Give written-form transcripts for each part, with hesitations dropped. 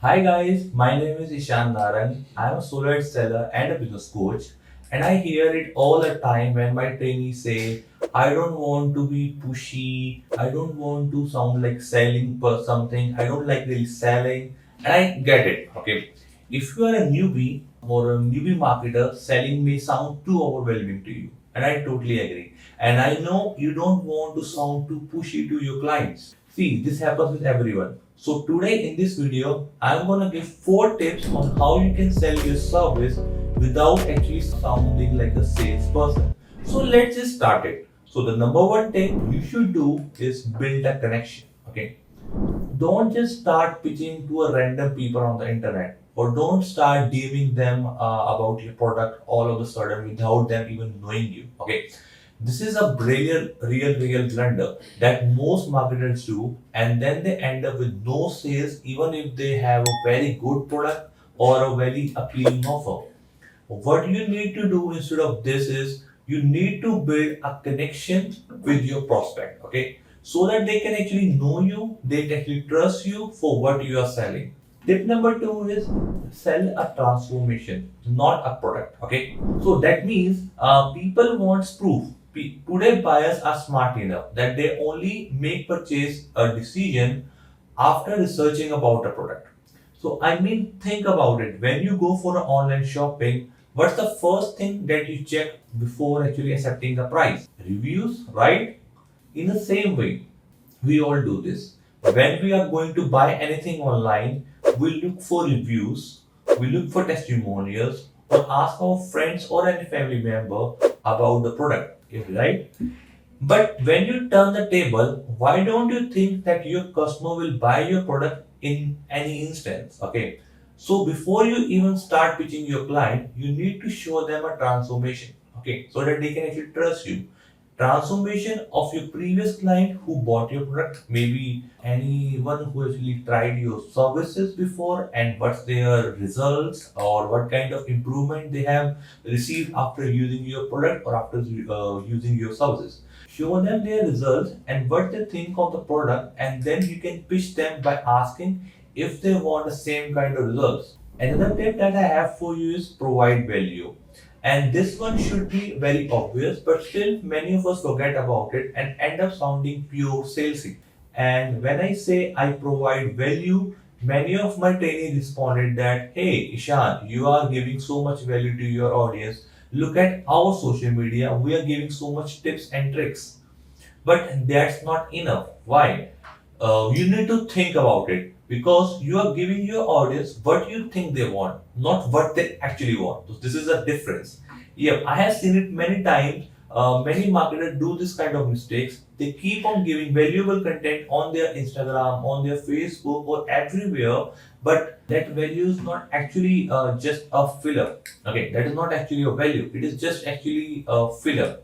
Hi guys, my name is Ishan Narang. I'm a solo seller and a business coach, and I hear it all the time when my trainees say, I don't want to be pushy, I don't want to sound like selling for something, I don't like really selling, and I get it. Okay, if you are a newbie or a newbie marketer, selling may sound too overwhelming to you, and I totally agree. And I know you don't want to sound too pushy to your clients. See, this happens with everyone. So today in this video, I'm gonna give 4 tips on how you can sell your service without actually sounding like a salesperson. So let's just start it. So the number one thing you should do is build a connection. Okay, don't just start pitching to a random people on the internet, or don't start DMing them about your product all of a sudden without them even knowing you. Okay, this is a real blunder that most marketers do, and then they end up with no sales even if they have a very good product or a very appealing offer. What you need to do instead of this is you need to build a connection with your prospect, okay? So that they can actually know you, they can actually trust you for what you are selling. Tip number two is sell a transformation, not a product, okay? So that means people want proof. Today buyers are smart enough that they only make purchase a decision after researching about a product. So I mean, think about it. When you go for an online shopping, what's the first thing that you check before actually accepting the price? Reviews, right? In the same way, we all do this. When we are going to buy anything online, we look for reviews, we look for testimonials, or ask our friends or any family member about the product, right? But when you turn the table, why don't you think that your customer will buy your product in any instance? Okay. So before you even start pitching your client, you need to show them a transformation. Okay. So that they can actually trust you. Transformation of your previous client who bought your product, maybe anyone who actually tried your services before, and what's their results or what kind of improvement they have received after using your product or after using your services. Show them their results and what they think of the product, and then you can pitch them by asking if they want the same kind of results. Another tip that I have for you is provide value. And this one should be very obvious, but still many of us forget about it and end up sounding pure salesy. And when I say I provide value, many of my trainees responded that, hey, Ishan, you are giving so much value to your audience. Look at our social media, we are giving so much tips and tricks. But that's not enough. Why? You need to think about it because you are giving your audience what you think they want, not what they actually want. So this is a difference. Yeah, I have seen it many times. Many marketers do this kind of mistakes. They keep on giving valuable content on their Instagram, on their Facebook, or everywhere, but that value is not actually just a filler. Okay, that is not actually a value. It is just actually a filler,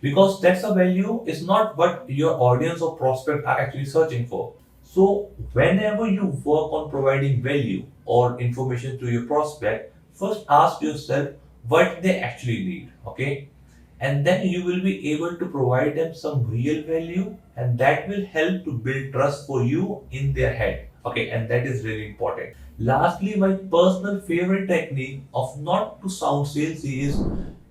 because that's a value is not what your audience or prospect are actually searching for. So whenever you work on providing value or information to your prospect, first ask yourself what they actually need, okay? And then you will be able to provide them some real value, and that will help to build trust for you in their head, okay? And that is really important. Lastly, my personal favorite technique of not to sound salesy is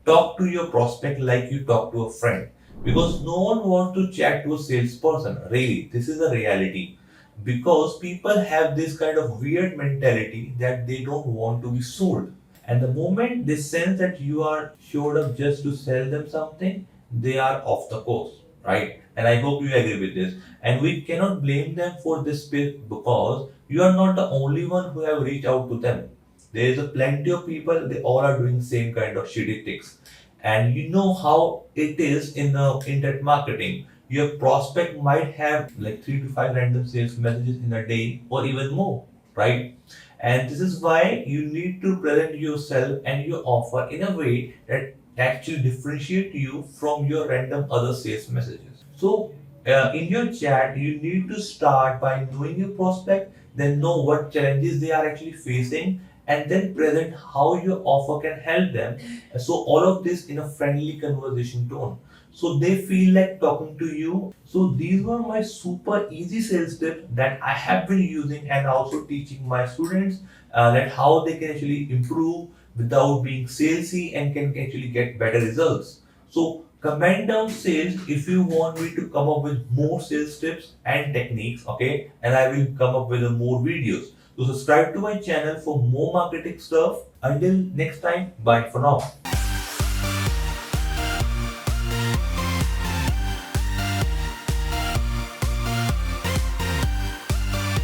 talk to your prospect like you talk to a friend, because no one wants to chat to a salesperson. Really, this is a reality, because people have this kind of weird mentality that they don't want to be sold, and the moment they sense that you are showed up just to sell them something, they are off the course, right? And I hope you agree with this. And we cannot blame them for this bit, because you are not the only one who have reached out to them. There is a plenty of people, they all are doing same kind of shitty things. And you know how it is in the internet marketing. Your prospect might have like 3 to 5 random sales messages in a day or even more, right? And this is why you need to present yourself and your offer in a way that actually differentiate you from your random other sales messages. So in your chat, you need to start by knowing your prospect, then know what challenges they are actually facing, and then present how your offer can help them. So all of this in a friendly conversation tone. so they feel like talking to you. So these were my super easy sales tips that I have been using and also teaching my students that how they can actually improve without being salesy and can actually get better results. So comment down sales if you want me to come up with more sales tips and techniques, okay? And I will come up with more videos. So subscribe to my channel for more marketing stuff. Until next time, bye for now.